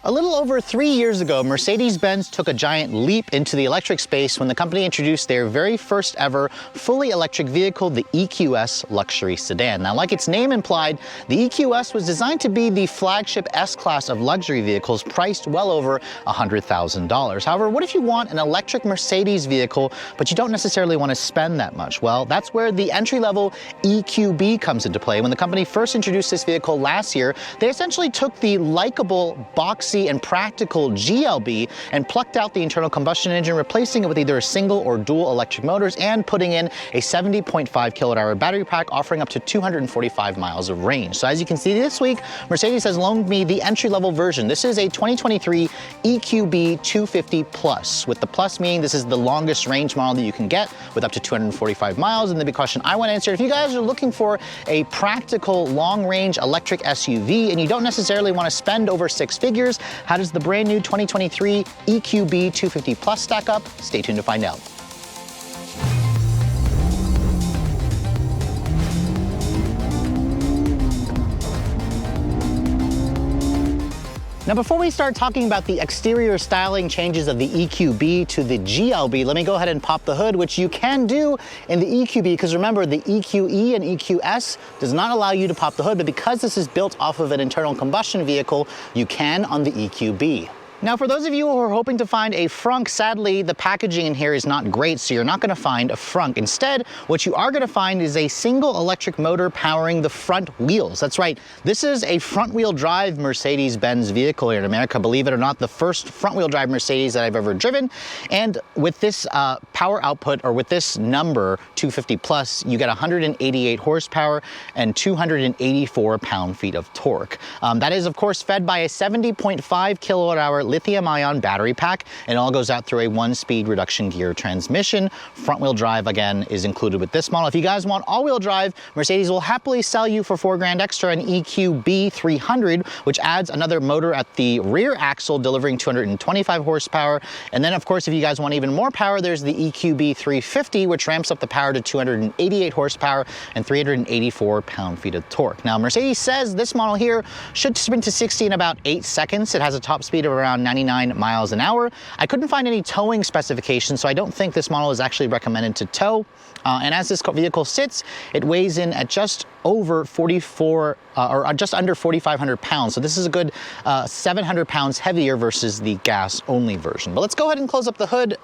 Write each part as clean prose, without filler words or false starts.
A little over 3 years ago, Mercedes-Benz took a giant leap into the electric space when the company introduced their very first ever fully electric vehicle, the EQS luxury sedan. Now, like its name implied, the EQS was designed to be the flagship S-Class of luxury vehicles priced well over $100,000. However, what if you want an electric Mercedes vehicle, but you don't necessarily want to spend that much? Well, that's where the entry-level EQB comes into play. When the company first introduced this vehicle last year, they essentially took the Likable, Boxy, and practical GLB and plucked out the internal combustion engine, replacing it with either a single or dual electric motors and putting in a 70.5 kilowatt-hour battery pack, offering up to 245 miles of range. So as you can see this week, Mercedes has loaned me the entry-level version. This is a 2023 EQB 250 Plus, with the Plus meaning this is the longest range model that you can get with up to 245 miles. And the big question I want to answer, if you guys are looking for a practical long-range electric SUV and you don't necessarily want to spend over six figures, how does the brand new 2023 EQB 250 Plus stack up? Stay tuned to find out. Now, before we start talking about the exterior styling changes of the EQB to the GLB, let me go ahead and pop the hood, which you can do in the EQB, because remember, the EQE and EQS does not allow you to pop the hood, but because this is built off of an internal combustion vehicle, you can on the EQB. Now, for those of you who are hoping to find a frunk, sadly, the packaging in here is not great, so you're not going to find a frunk. Instead, what you are going to find is a single electric motor powering the front wheels. That's right, this is a front-wheel drive Mercedes-Benz vehicle here in America. Believe it or not, the first front-wheel drive Mercedes that I've ever driven. And with this power output, or with this number, 250 plus, you get 188 horsepower and 284 pound-feet of torque. That is, of course, fed by a 70.5 kilowatt-hour lithium-ion battery pack, and it all goes out through a one-speed reduction gear transmission. Front-wheel drive, again, is included with this model. If you guys want all-wheel drive, Mercedes will happily sell you for $4 grand extra an EQB 300, which adds another motor at the rear axle, delivering 225 horsepower. And then, of course, if you guys want even more power, there's the EQB 350, which ramps up the power to 288 horsepower and 384 pound-feet of torque. Now, Mercedes says this model here should sprint to 60 in about 8 seconds. It has a top speed of around 99 miles an hour. I couldn't find any towing specifications, so I don't think this model is actually recommended to tow. And as this vehicle sits, it weighs in at just over 44, or just under 4,500 pounds. So this is a good 700 pounds heavier versus the gas-only version. But let's go ahead and close up the hood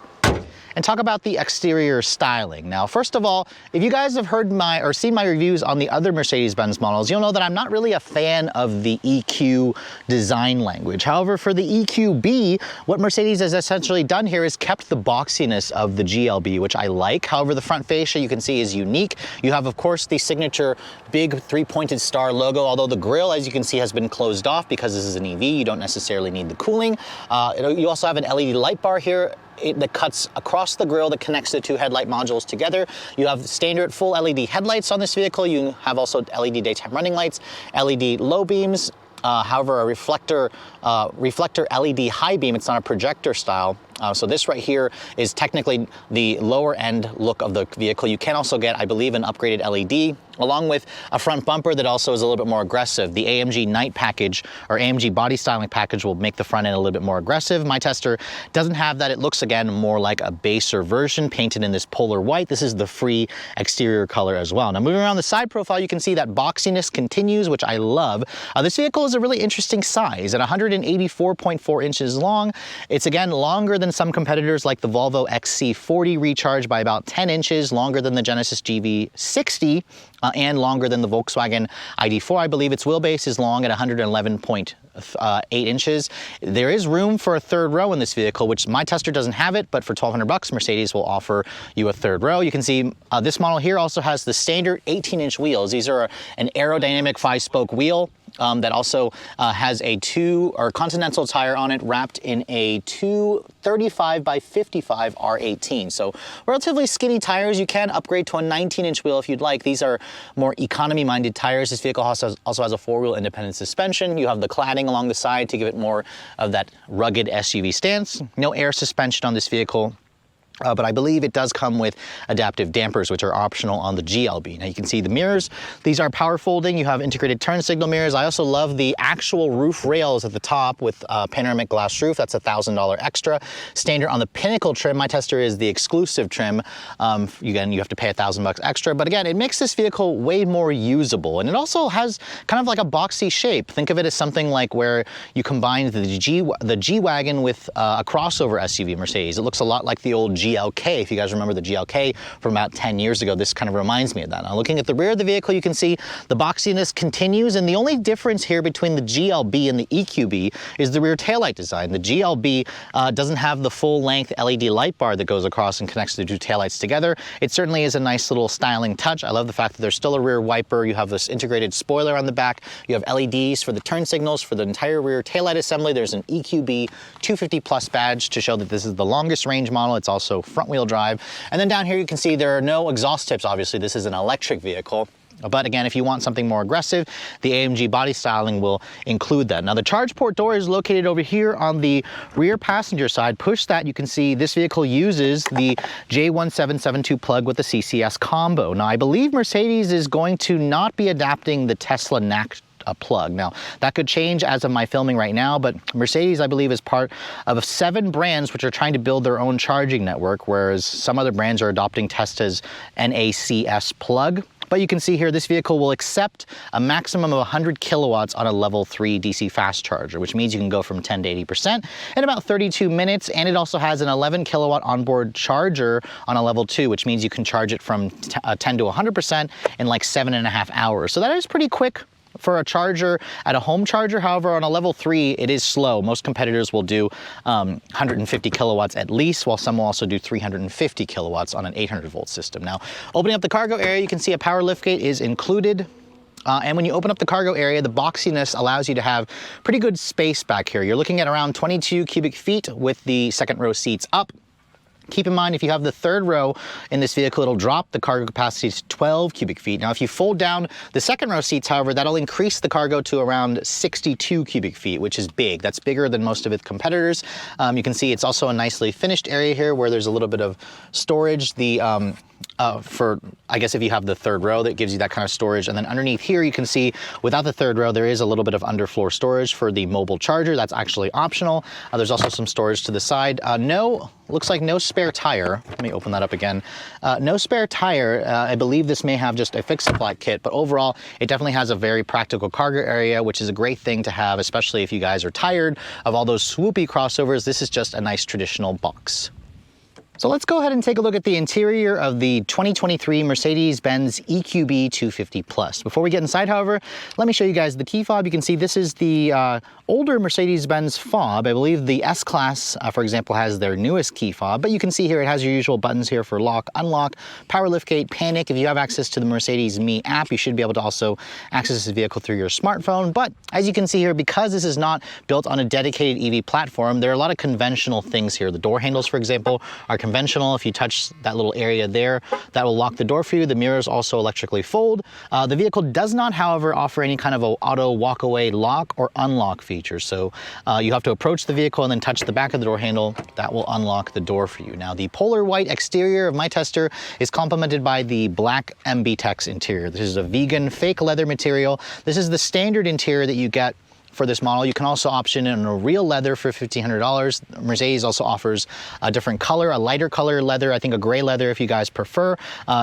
and talk about the exterior styling. Now, first of all, if you guys have heard or seen my reviews on the other Mercedes-Benz models, you'll know that I'm not really a fan of the EQ design language. However, for the EQB, what Mercedes has essentially done here is kept the boxiness of the GLB, which I like. However, the front fascia, you can see, is unique. You have, of course, the signature big three-pointed star logo, although the grille, as you can see, has been closed off because this is an EV. You don't necessarily need the cooling. You also have an LED light bar here that cuts across the grille that connects the two headlight modules together. You have standard full LED headlights on this vehicle. You have also LED daytime running lights, LED low beams, however, a reflector LED high beam. It's not a projector style. So this right here is technically the lower end look of the vehicle. You can also get, I believe, an upgraded LED, along with a front bumper that also is a little bit more aggressive. The AMG Night package, or AMG body styling package, will make the front end a little bit more aggressive. My tester doesn't have that. It looks, again, more like a baser version, painted in this polar white. This is the free exterior color as well. Now, moving around the side profile, you can see that boxiness continues, which I love. This vehicle is a really interesting size. At 184.4 inches long, it's, again, longer than some competitors like the Volvo XC40, recharged by about 10 inches, longer than the Genesis GV60, and longer than the Volkswagen ID4. I believe its wheelbase is long at 111.8 inches. There is room for a third row in this vehicle, which my tester doesn't have it, but for $1,200, Mercedes will offer you a third row. You can see this model here also has the standard 18-inch wheels. These are an aerodynamic 5-spoke wheel. That also has a Continental tire on it, wrapped in a 235 by 55 R18. So relatively skinny tires. You can upgrade to a 19-inch wheel if you'd like. These are more economy-minded tires. This vehicle also has a four-wheel independent suspension. You have the cladding along the side to give it more of that rugged SUV stance. No air suspension on this vehicle. But I believe it does come with adaptive dampers, which are optional on the GLB. Now you can see the mirrors. These are power folding. You have integrated turn signal mirrors. I also love the actual roof rails at the top with panoramic glass roof. That's $1,000 extra. Standard on the Pinnacle trim. My tester is the exclusive trim. Again, you have to pay $1,000 extra. But again, it makes this vehicle way more usable. And it also has kind of like a boxy shape. Think of it as something like where you combine the G-Wagon with a crossover SUV Mercedes. It looks a lot like the old GLK. If you guys remember the GLK from about 10 years ago, this kind of reminds me of that. Now looking at the rear of the vehicle, you can see the boxiness continues, and the only difference here between the GLB and the EQB is the rear taillight design. The GLB doesn't have the full length LED light bar that goes across and connects the two taillights together. It certainly is a nice little styling touch. I love the fact that there's still a rear wiper. You have this integrated spoiler on the back. You have LEDs for the turn signals for the entire rear taillight assembly. There's an EQB 250 Plus badge to show that this is the longest range model. It's also front wheel drive. And then down here you can see there are no exhaust tips. Obviously this is an electric vehicle. But again, if you want something more aggressive, the AMG body styling will include that. Now the charge port door is located over here on the rear passenger side. Push that, you can see this vehicle uses the J1772 plug with the CCS combo. Now I believe Mercedes is going to not be adapting the Tesla NAC plug. Now that could change as of my filming right now, but Mercedes I believe is part of 7 brands which are trying to build their own charging network, whereas some other brands are adopting Tesla's NACS plug. But you can see here, this vehicle will accept a maximum of 100 kilowatts on a level 3 DC fast charger, which means you can go from 10 to 80% in about 32 minutes. And it also has an 11 kilowatt onboard charger on a level 2, which means you can charge it from 10 to 100% in like 7.5 hours. So that is pretty quick for a charger at a home charger. However, on a level 3, it is slow. Most competitors will do 150 kilowatts at least, while some will also do 350 kilowatts on an 800 volt system. Now, opening up the cargo area, you can see a power liftgate is included. And when you open up the cargo area, the boxiness allows you to have pretty good space back here. You're looking at around 22 cubic feet with the second row seats up. Keep in mind, if you have the third row in this vehicle, it'll drop the cargo capacity to 12 cubic feet. Now, if you fold down the second row seats, however, that'll increase the cargo to around 62 cubic feet, which is big. That's bigger than most of its competitors. You can see it's also a nicely finished area here where there's a little bit of storage. For, I guess if you have the third row, that gives you that kind of storage. And then underneath here, you can see without the third row, there is a little bit of underfloor storage for the mobile charger. That's actually optional. There's also some storage to the side. Looks like no spare tire. Let me open that up again. No spare tire. I believe this may have just a fix-a-flat kit, but overall, it definitely has a very practical cargo area, which is a great thing to have, especially if you guys are tired of all those swoopy crossovers. This is just a nice traditional box. So let's go ahead and take a look at the interior of the 2023 Mercedes-Benz EQB 250 Plus. Before we get inside, however, let me show you guys the key fob. You can see this is the older Mercedes-Benz fob. I believe the S-Class, for example, has their newest key fob, but you can see here it has your usual buttons here for lock, unlock, power liftgate, panic. If you have access to the Mercedes Me app, you should be able to also access this vehicle through your smartphone. But as you can see here, because this is not built on a dedicated EV platform, there are a lot of conventional things here. The door handles, for example, are conventional. If you touch that little area there, that will lock the door for you. The mirrors also electrically fold. The vehicle does not, however, offer any kind of a auto walk-away lock or unlock feature. So you have to approach the vehicle and then touch the back of the door handle. That will unlock the door for you. Now, the polar white exterior of my tester is complemented by the black MB-Tex interior. This is a vegan fake leather material. This is the standard interior that you get for this model. You can also option in a real leather for $1,500. Mercedes also offers a different color, a lighter color leather, I think a gray leather if you guys prefer.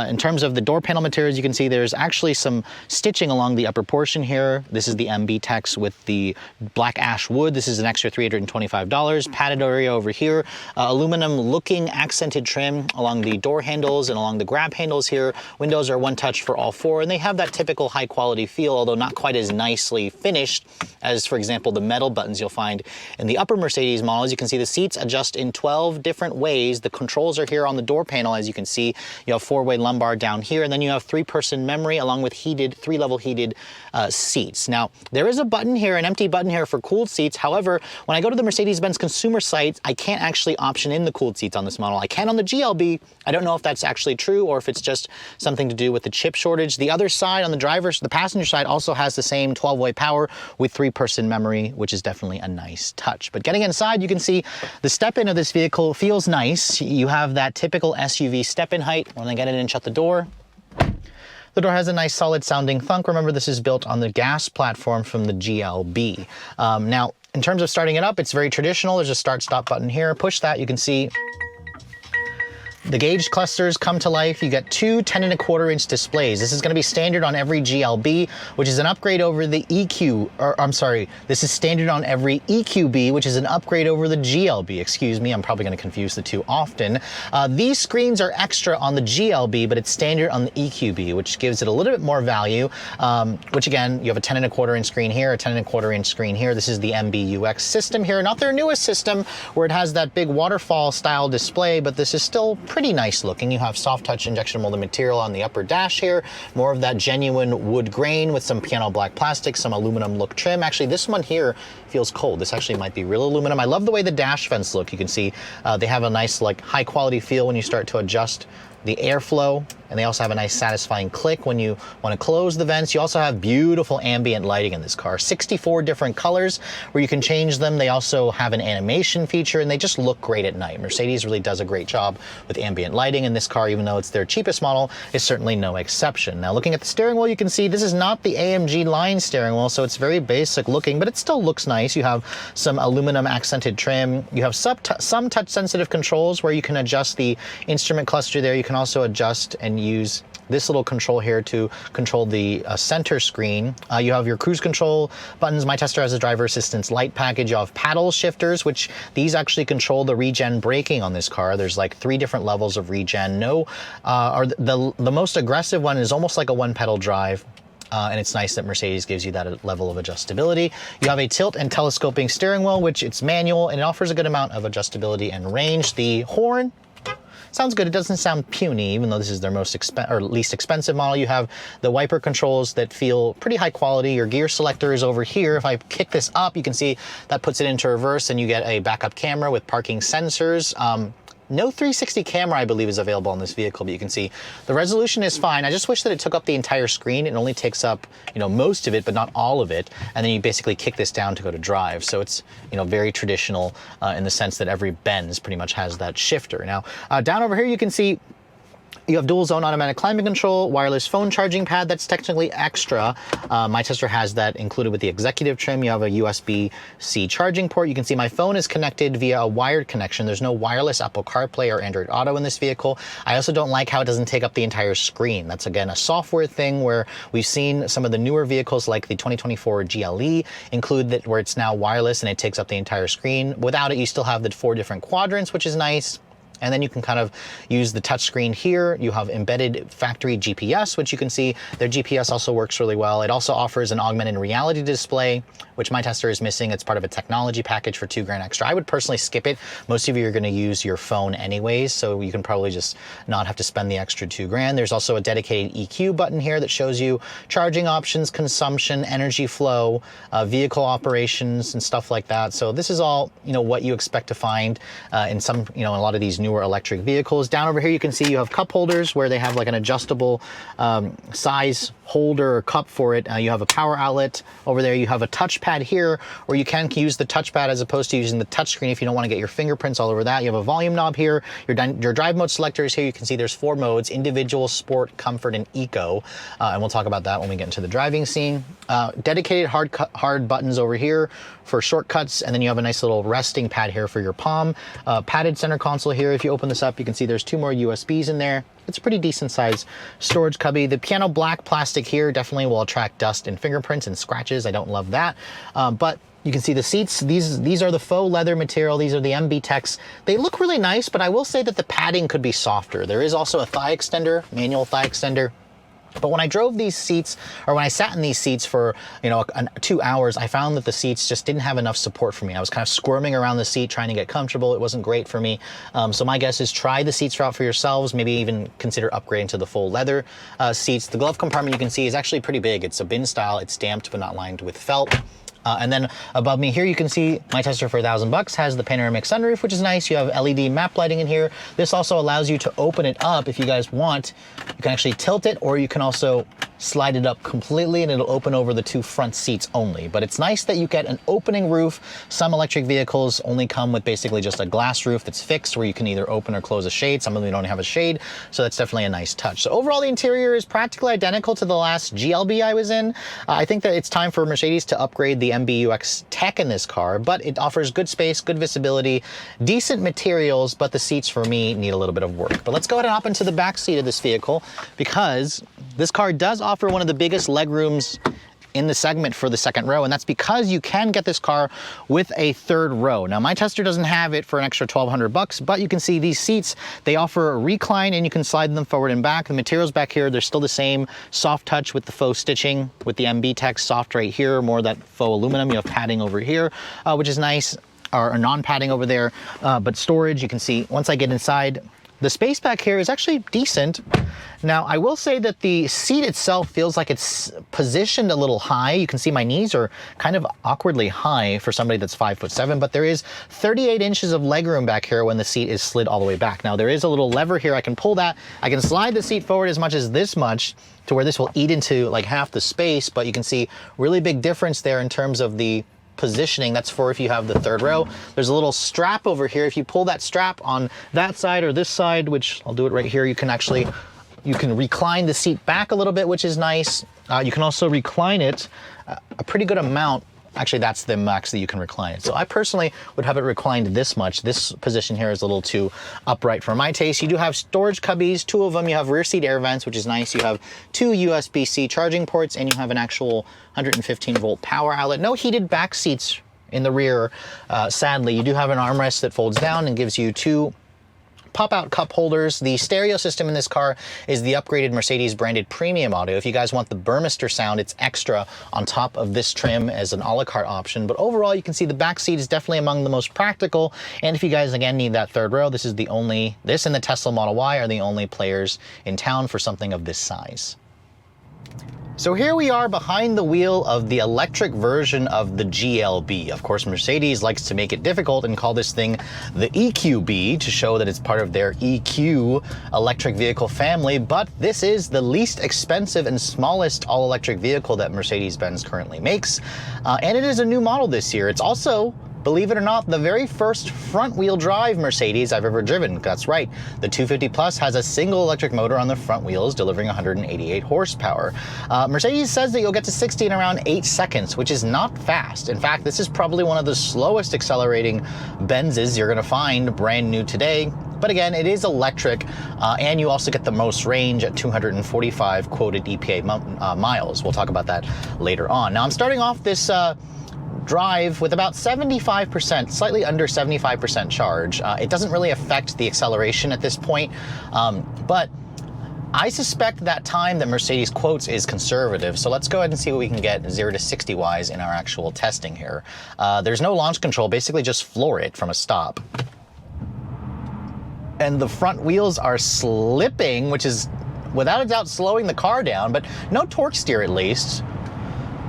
In terms of the door panel materials, you can see there's actually some stitching along the upper portion here. This is the MB-Tex with the black ash wood. This is an extra $325. Padded area over here, aluminum looking accented trim along the door handles and along the grab handles here. Windows are one touch for all 4, and they have that typical high quality feel, although not quite as nicely finished as, for example, the metal buttons you'll find in the upper Mercedes models. You can see the seats adjust in 12 different ways. The controls are here on the door panel. As you can see, you have 4-way lumbar down here, and then you have 3-person memory along with 3-level heated seats. Now, there is a button here, an empty button here for cooled seats. However, when I go to the Mercedes-Benz consumer site, I can't actually option in the cooled seats on this model. I can on the GLB. I don't know if that's actually true or if it's just something to do with the chip shortage. The other side on the passenger side also has the same 12-way power with 3-person person memory, which is definitely a nice touch. But getting inside, you can see the step-in of this vehicle feels nice. You have that typical SUV step-in height. When I get in and shut the door has a nice solid sounding thunk. Remember, this is built on the gas platform from the GLB. Now, in terms of starting it up, it's very traditional. There's a start-stop button here. Push that, you can see the gauge clusters come to life. You get two 10.25 inch displays. This is going to be standard on every GLB, which is an upgrade over the this is standard on every EQB, which is an upgrade over the GLB. Excuse me, I'm probably going to confuse the two often. These screens are extra on the GLB, but it's standard on the EQB, which gives it a little bit more value, which again, you have a 10.25 inch screen here, a 10.25 inch screen here. This is the MBUX system here, not their newest system where it has that big waterfall style display, but this is still pretty nice looking. You have soft touch injection molded material on the upper dash here, more of that genuine wood grain with some piano black plastic, some aluminum look trim. Actually, this one here feels cold. This actually might be real aluminum. I love the way the dash vents look. You can see they have a nice like high quality feel when you start to adjust the airflow, and they also have a nice satisfying click when you want to close the vents. You also have beautiful ambient lighting in this car, 64 different colors where you can change them. They also have an animation feature, and they just look great at night. Mercedes really does a great job with ambient lighting in this car, even though it's their cheapest model, is certainly no exception. Now, looking at the steering wheel, you can see this is not the AMG line steering wheel, so it's very basic looking, but it still looks nice. You have some aluminum accented trim. You have some touch sensitive controls where you can adjust the instrument cluster there. You can also adjust and use this little control here to control the center screen. You have your cruise control buttons. My Tester has a driver assistance light package. You have paddle shifters, which these actually control the regen braking on this car. There's like 3 different levels of regen. The most aggressive one is almost like a one pedal drive. And it's nice that Mercedes gives you that level of adjustability. You have a tilt and telescoping steering wheel, which it's manual, and it offers a good amount of adjustability and range. The horn sounds good. It doesn't sound puny, even though this is their least expensive model. You have the wiper controls that feel pretty high quality. Your gear selector is over here. If I kick this up, you can see that puts it into reverse, and you get a backup camera with parking sensors. No 360 camera, I believe, is available on this vehicle, but you can see the resolution is fine. I just wish that it took up the entire screen. It only takes up, most of it, but not all of it. And then you basically kick this down to go to drive. So it's, very traditional in the sense that every Benz pretty much has that shifter. Now, down over here, you can see you have dual zone automatic climate control, wireless phone charging pad. That's technically extra. My Tester has that included with the executive trim. You have a USB-C charging port. You can see my phone is connected via a wired connection. There's no wireless Apple CarPlay or Android Auto in this vehicle. I also don't like how it doesn't take up the entire screen. That's, again, a software thing where we've seen some of the newer vehicles like the 2024 GLE include that where it's now wireless and it takes up the entire screen. Without it, you still have the 4 different quadrants, which is nice. And then you can kind of use the touchscreen here. You have embedded factory GPS, which you can see their GPS also works really well. It also offers an augmented reality display, which my Tester is missing. It's part of a technology package for $2,000 extra. I would personally skip it. Most of you are going to use your phone anyways, so you can probably just not have to spend the extra $2,000. There's also a dedicated EQ button here that shows you charging options, consumption, energy flow, vehicle operations, and stuff like that. So this is all, what you expect to find in some, a lot of these newer electric vehicles. Down over here, you can see you have cup holders where they have like an adjustable size holder or cup for it. You have a power outlet over there. You have a touchpad here where you can use the touchpad as opposed to using the touchscreen if you don't want to get your fingerprints all over that. You have a volume knob here. Your drive mode selector is here. You can see there's 4 modes: individual, sport, comfort, and eco. And we'll talk about that when we get into the driving scene. Dedicated hard buttons over here for shortcuts, and then you have a nice little resting pad here for your palm. Padded center console here. If you open this up, you can see there's 2 more USBs in there. It's a pretty decent sized storage cubby. The piano black plastic here definitely will attract dust and fingerprints and scratches. I don't love that. But you can see the seats. These are the faux leather material. These are the MB Techs. They look really nice, but I will say that the padding could be softer. There is also a thigh extender, manual thigh extender. But when I drove these seats, or when I sat in these seats for 2 hours, I found that the seats just didn't have enough support for me. I was kind of squirming around the seat trying to get comfortable. It wasn't great for me. So my guess is try the seats out for yourselves. Maybe even consider upgrading to the full leather seats. The glove compartment you can see is actually pretty big. It's a bin style. It's stamped but not lined with felt. And then above me here, you can see my Tester for $1,000 has the panoramic sunroof, which is nice. You have LED map lighting in here. This also allows you to open it up if you guys want. You can actually tilt it, or you can also slide it up completely and it'll open over the two front seats only. But it's nice that you get an opening roof. Some electric vehicles only come with basically just a glass roof that's fixed where you can either open or close a shade. Some of them don't have a shade, so that's definitely a nice touch. So overall, the interior is practically identical to the last GLB I was in. I think that it's time for Mercedes to upgrade the MBUX tech in this car, but it offers good space, good visibility, decent materials, but the seats for me need a little bit of work. But let's go ahead and hop into the back seat of this vehicle, because this car does offer one of the biggest leg rooms in the segment for the second row, and that's because you can get this car with a third row. Now, my tester doesn't have it for an extra $1,200, but you can see these seats, they offer a recline and you can slide them forward and back. The materials back here, they're still the same, soft touch with the faux stitching, with the MB Tech soft right here, more of that faux aluminum. You have padding over here, which is nice, or non-padding over there, but storage, you can see once I get inside, the space back here is actually decent. Now, I will say that the seat itself feels like it's positioned a little high. You can see my knees are kind of awkwardly high for somebody that's 5'7", but there is 38 inches of legroom back here when the seat is slid all the way back. Now, there is a little lever here. I can pull that. I can slide the seat forward as much as this much to where this will eat into like half the space, but you can see really big difference there in terms of the positioning. That's for if you have the third row. There's a little strap over here. If you pull that strap on that side or this side, which I'll do it right here, you can recline the seat back a little bit, which is nice. You can also recline it a pretty good amount. Actually, that's the max that you can recline it. So I personally would have it reclined this much. This position here is a little too upright for my taste. You do have storage cubbies, 2 of them. You have rear seat air vents, which is nice. You have 2 USB-C charging ports, and you have an actual 115-volt power outlet. No heated back seats in the rear, sadly. You do have an armrest that folds down and gives you 2 pop-out cup holders. The stereo system in this car is the upgraded Mercedes branded premium audio. If you guys want the Burmester sound, it's extra on top of this trim as an a la carte option. But overall, you can see the back seat is definitely among the most practical. And if you guys, again, need that third row, this and the Tesla Model Y are the only players in town for something of this size. So here we are behind the wheel of the electric version of the GLB. Of course, Mercedes likes to make it difficult and call this thing the EQB to show that it's part of their EQ electric vehicle family, but this is the least expensive and smallest all-electric vehicle that Mercedes-Benz currently makes, and it is a new model this year. It's also, believe it or not, the very first front-wheel drive Mercedes I've ever driven. That's right, the 250 Plus has a single electric motor on the front wheels, delivering 188 horsepower. Mercedes says that you'll get to 60 in around 8 seconds, which is not fast. In fact, this is probably one of the slowest accelerating Benzes you're gonna find brand new today. But again, it is electric, and you also get the most range at 245 quoted EPA miles. We'll talk about that later on. Now, I'm starting off this drive with about 75%, slightly under 75% charge. It doesn't really affect the acceleration at this point, but I suspect that time that Mercedes quotes is conservative. So let's go ahead and see what we can get 0 to 60 wise in our actual testing here. There's no launch control, basically just floor it from a stop. And the front wheels are slipping, which is without a doubt slowing the car down, but no torque steer at least.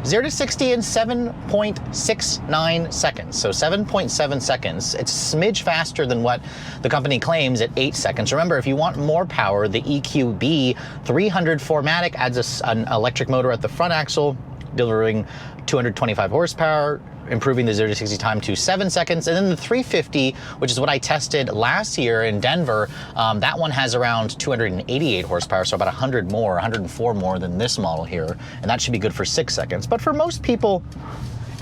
0 to 60 in 7.69 seconds, so 7.7 seconds. It's a smidge faster than what the company claims at 8 seconds. Remember, if you want more power, the EQB 300 4MATIC adds an electric motor at the front axle, delivering 225 horsepower, improving the 0 to 60 time to 7 seconds. And then the 350, which is what I tested last year in Denver, that one has around 288 horsepower, so about 104 more than this model here. And that should be good for 6 seconds. But for most people,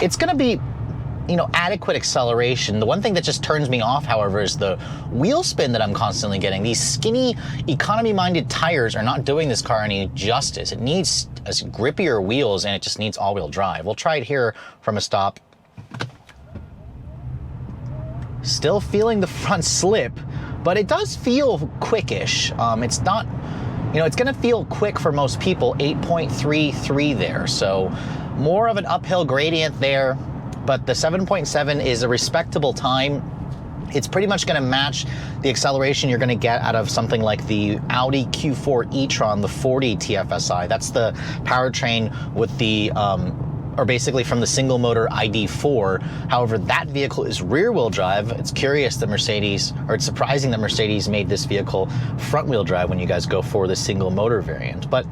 it's gonna be, adequate acceleration. The one thing that just turns me off, however, is the wheel spin that I'm constantly getting. These skinny, economy-minded tires are not doing this car any justice. It needs grippier wheels, and it just needs all-wheel drive. We'll try it here from a stop. Still feeling the front slip, but it does feel quickish. It's not, it's gonna feel quick for most people, 8.33 there. So more of an uphill gradient there, but the 7.7 is a respectable time. It's pretty much gonna match the acceleration you're gonna get out of something like the Audi Q4 e-tron, the 40 TFSI. That's the powertrain with the, or basically from the single motor ID4. However, that vehicle is rear wheel drive. It's curious that it's surprising that Mercedes made this vehicle front wheel drive when you guys go for the single motor variant. But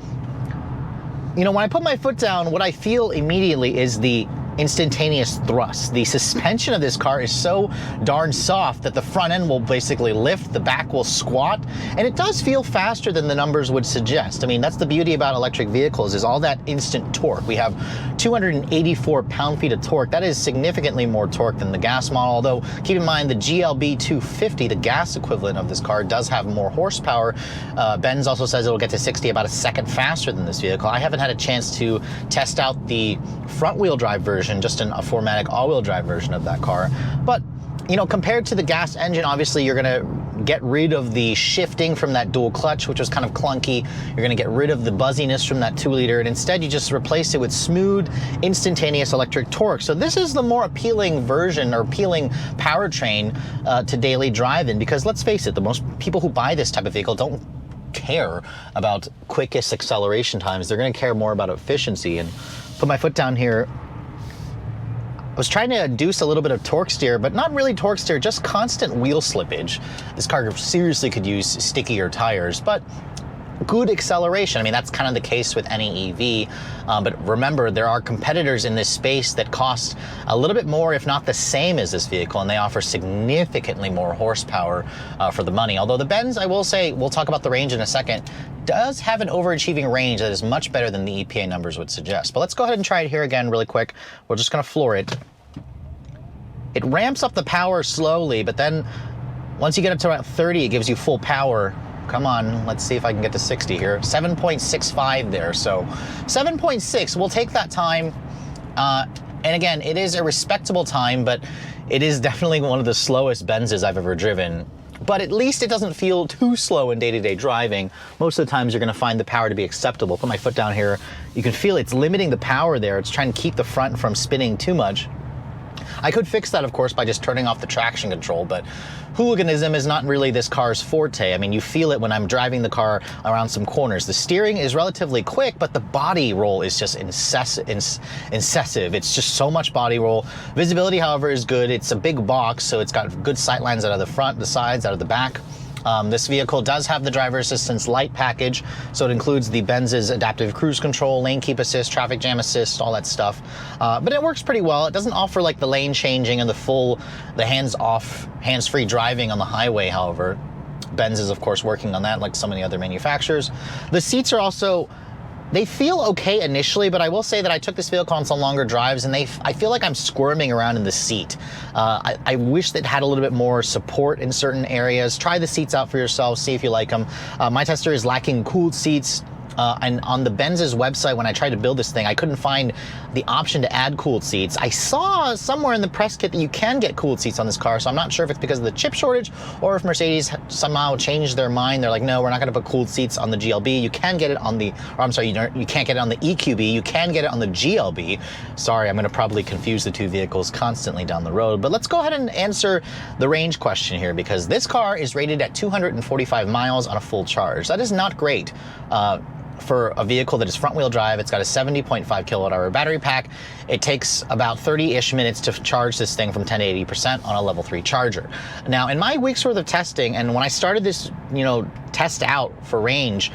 You know, when I put my foot down, what I feel immediately is the instantaneous thrust. The suspension of this car is so darn soft that the front end will basically lift, the back will squat, and it does feel faster than the numbers would suggest. I mean, that's the beauty about electric vehicles, is all that instant torque. We have 284 pound-feet of torque. That is significantly more torque than the gas model, although keep in mind the GLB 250, the gas equivalent of this car, does have more horsepower. Benz also says it'll get to 60 about a second faster than this vehicle. I haven't had a chance to test out the front-wheel drive version, just a 4MATIC all-wheel drive version of that car. But, you know, compared to the gas engine, obviously you're gonna get rid of the shifting from that dual clutch, which was kind of clunky. You're gonna get rid of the buzziness from that 2-liter, and instead you just replace it with smooth, instantaneous electric torque. So this is the more appealing version, or appealing powertrain to daily driving, because let's face it, the most people who buy this type of vehicle don't care about quickest acceleration times. They're gonna care more about efficiency. And put my foot down here, I was trying to induce a little bit of torque steer, but not really torque steer, just constant wheel slippage. This car seriously could use stickier tires, but good acceleration. I mean, that's kind of the case with any EV, but remember, there are competitors in this space that cost a little bit more, if not the same as this vehicle, and they offer significantly more horsepower for the money. Although the Benz, I will say, we'll talk about the range in a second, does have an overachieving range that is much better than the EPA numbers would suggest. But let's go ahead and try it here again really quick. We're just gonna floor it. It ramps up the power slowly, but then once you get up to about 30, it gives you full power. Come on, let's see if I can get to 60 here. 7.65 there, so 7.6, we'll take that time. And again, it is a respectable time, but it is definitely one of the slowest Benzes I've ever driven. But at least it doesn't feel too slow in day-to-day driving. Most of the times you're gonna find the power to be acceptable. Put my foot down here, you can feel it's limiting the power there. It's trying to keep the front from spinning too much. I could fix that, of course, by just turning off the traction control, but hooliganism is not really this car's forte. I mean, you feel it when I'm driving the car around some corners. The steering is relatively quick, but the body roll is just incessive. It's just so much body roll. Visibility, however, is good. It's a big box, so it's got good sight lines out of the front, the sides, out of the back. This vehicle does have the driver assistance light package, so it includes the Benz's adaptive cruise control, lane keep assist, traffic jam assist, all that stuff. But it works pretty well. It doesn't offer like the lane changing and the hands-off, hands-free driving on the highway, however. Benz is, of course, working on that like so many other manufacturers. The seats are also, they feel okay initially, but I will say that I took this vehicle on some longer drives and I feel like I'm squirming around in the seat. I wish that it had a little bit more support in certain areas. Try the seats out for yourself, see if you like them. My tester is lacking cooled seats. And on the Benz's website, when I tried to build this thing, I couldn't find the option to add cooled seats. I saw somewhere in the press kit that you can get cooled seats on this car, so I'm not sure if it's because of the chip shortage or if Mercedes somehow changed their mind. They're like, no, we're not gonna put cooled seats on the GLB. You can get it on the, or I'm sorry, you can't get it on the EQB. You can get it on the GLB. Sorry, I'm gonna probably confuse the two vehicles constantly down the road, but let's go ahead and answer the range question here, because this car is rated at 245 miles on a full charge. That is not great. For a vehicle that is front-wheel drive. It's got a 70.5 kilowatt-hour battery pack. It takes about 30-ish minutes to charge this thing from 10 to 80% on a level 3 charger. Now, in my week's worth of testing, and when I started this, test out for range,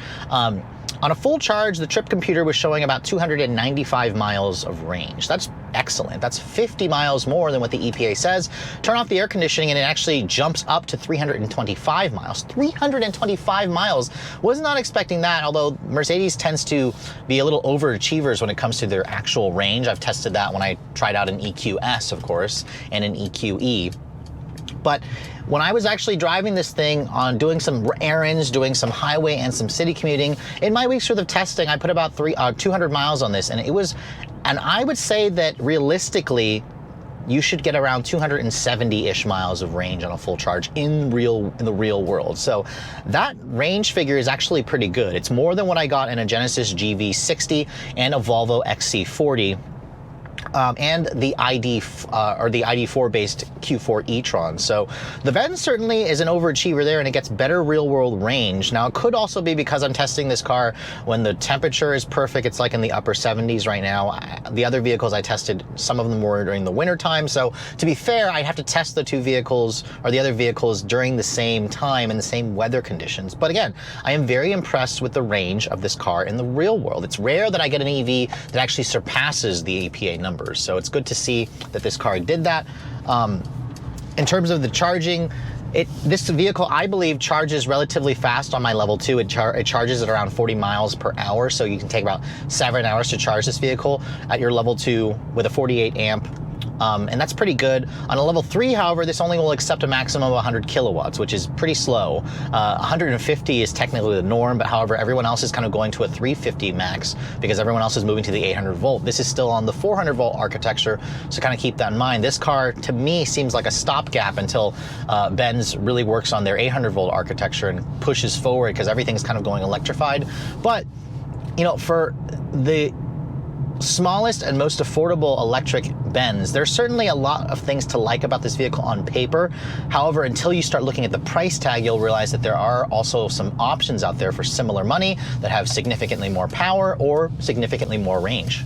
on a full charge, the trip computer was showing about 295 miles of range. That's excellent. That's 50 miles more than what the EPA says. Turn off the air conditioning and it actually jumps up to 325 miles. 325 miles. Was not expecting that, although Mercedes tends to be a little overachievers when it comes to their actual range. I've tested that when I tried out an EQS, of course, and an EQE. But when I was actually driving this thing on doing some errands, doing some highway and some city commuting, in my week's worth of testing, I put about 200 miles on this, and I would say that realistically, you should get around 270-ish miles of range on a full charge in the real world. So that range figure is actually pretty good. It's more than what I got in a Genesis GV60 and a Volvo XC40. and the ID4 based Q4 e-tron. So the Benz certainly is an overachiever there, and it gets better real world range. Now it could also be because I'm testing this car when the temperature is perfect. It's like in the upper 70s right now. The other vehicles I tested, some of them were during the winter time. So to be fair, I'd have to test the two vehicles or the other vehicles during the same time and the same weather conditions. But again, I am very impressed with the range of this car in the real world. It's rare that I get an EV that actually surpasses the EPA numbers. So it's good to see that this car did that. In terms of the charging, this vehicle, I believe, charges relatively fast on my level 2. It charges at around 40 miles per hour, so you can take about 7 hours to charge this vehicle at your level 2 with a 48 amp. And that's pretty good. On a level 3, however, this only will accept a maximum of 100 kilowatts, which is pretty slow. 150 is technically the norm, but however, everyone else is kind of going to a 350 max because everyone else is moving to the 800 volt. This is still on the 400 volt architecture, so kind of keep that in mind. This car, to me, seems like a stopgap until Benz really works on their 800 volt architecture and pushes forward because everything's kind of going electrified. But, you know, for the smallest and most affordable electric Benz, there's certainly a lot of things to like about this vehicle on paper. However, until you start looking at the price tag, you'll realize that there are also some options out there for similar money that have significantly more power or significantly more range.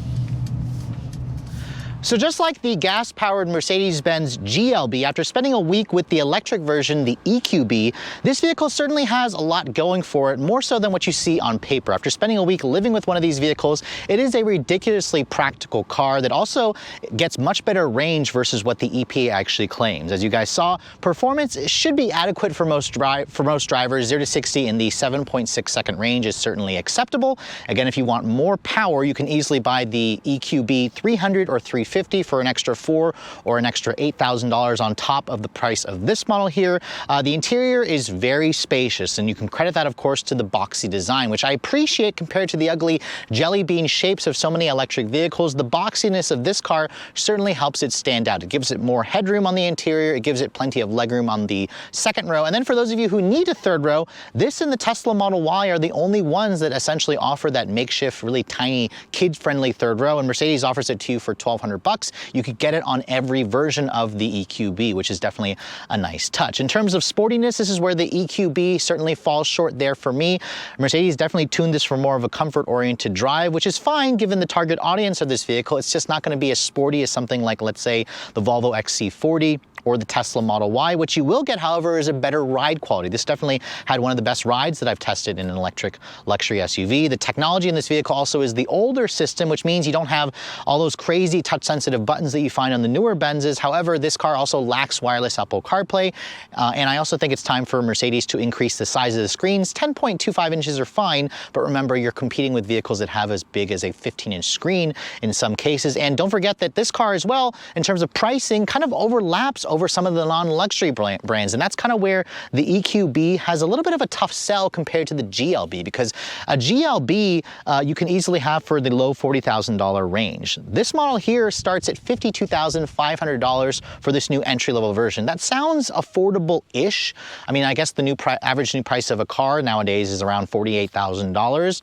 So just like the gas-powered Mercedes-Benz GLB, after spending a week with the electric version, the EQB, this vehicle certainly has a lot going for it, more so than what you see on paper. After spending a week living with one of these vehicles, it is a ridiculously practical car that also gets much better range versus what the EPA actually claims. As you guys saw, performance should be adequate for most drivers. 0 to 60 in the 7.6 second range is certainly acceptable. Again, if you want more power, you can easily buy the EQB 300 or 350 for an extra $4,000 or an extra $8,000 on top of the price of this model here. The interior is very spacious, and you can credit that, of course, to the boxy design, which I appreciate compared to the ugly jelly bean shapes of so many electric vehicles. The boxiness of this car certainly helps it stand out. It gives it more headroom on the interior. It gives it plenty of legroom on the second row. And then for those of you who need a third row, this and the Tesla Model Y are the only ones that essentially offer that makeshift, really tiny, kid-friendly third row, and Mercedes offers it to you for $1,200. You could get it on every version of the EQB, which is definitely a nice touch. In terms of sportiness, this is where the EQB certainly falls short there for me. Mercedes definitely tuned this for more of a comfort-oriented drive, which is fine given the target audience of this vehicle. It's just not going to be as sporty as something like, let's say, the Volvo XC40 or the Tesla Model Y. What you will get, however, is a better ride quality. This definitely had one of the best rides that I've tested in an electric luxury SUV. The technology in this vehicle also is the older system, which means you don't have all those crazy touch-sensitive buttons that you find on the newer Benzes. However, this car also lacks wireless Apple CarPlay, and I also think it's time for Mercedes to increase the size of the screens. 10.25 inches are fine, but remember, you're competing with vehicles that have as big as a 15-inch screen in some cases. And don't forget that this car as well, in terms of pricing, kind of overlaps over some of the non-luxury brands, and that's kind of where the EQB has a little bit of a tough sell compared to the GLB, because a GLB you can easily have for the low $40,000 range. This model here starts at $52,500 for this new entry-level version. That sounds affordable-ish. I mean, I guess the average new price of a car nowadays is around $48,000.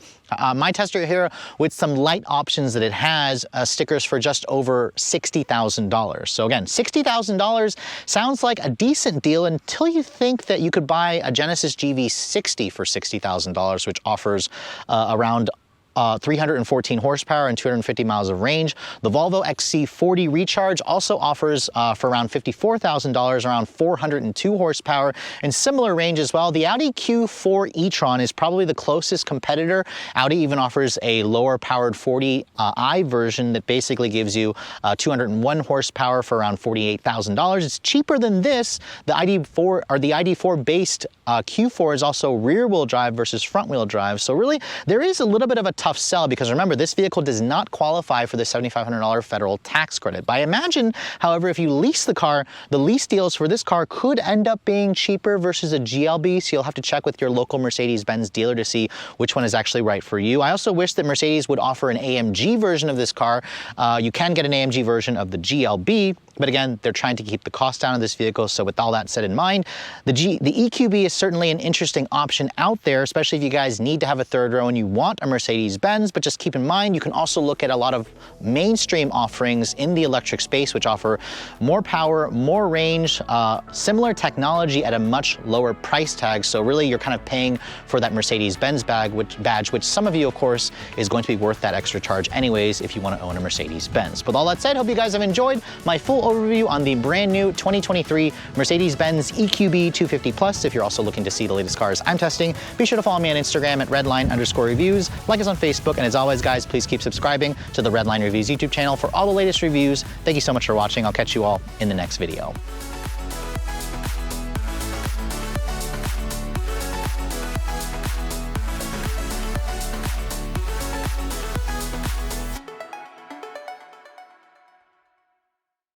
My tester here, with some light options that it has, stickers for just over $60,000. So again, $60,000 sounds like a decent deal until you think that you could buy a Genesis GV60 for $60,000, which offers around 314 horsepower and 250 miles of range. The Volvo XC40 Recharge also offers for around $54,000, around 402 horsepower and similar range as well. The Audi Q4 e-tron is probably the closest competitor. Audi even offers a lower powered 40i version that basically gives you 201 horsepower for around $48,000. It's cheaper than this. The ID4 or the ID4 based Q4 is also rear wheel drive versus front wheel drive. So really there is a little bit of a tough sell, because remember, this vehicle does not qualify for the $7,500 federal tax credit. But I imagine, however, if you lease the car, the lease deals for this car could end up being cheaper versus a GLB, so you'll have to check with your local Mercedes-Benz dealer to see which one is actually right for you. I also wish that Mercedes would offer an AMG version of this car. You can get an AMG version of the GLB, But again, they're trying to keep the cost down of this vehicle. So with all that said in mind, the EQB is certainly an interesting option out there, especially if you guys need to have a third row and you want a Mercedes-Benz. But just keep in mind, you can also look at a lot of mainstream offerings in the electric space, which offer more power, more range, similar technology at a much lower price tag. So really you're kind of paying for that Mercedes-Benz badge, which some of you, of course, is going to be worth that extra charge anyways if you want to own a Mercedes-Benz. With all that said, hope you guys have enjoyed my full overview on the brand new 2023 Mercedes-Benz EQB 250 Plus. If you're also looking to see the latest cars I'm testing, be sure to follow me on Instagram at Redline_reviews, like us on Facebook, and as always, guys, please keep subscribing to the Redline Reviews YouTube channel for all the latest reviews. Thank you so much for watching. I'll catch you all in the next video.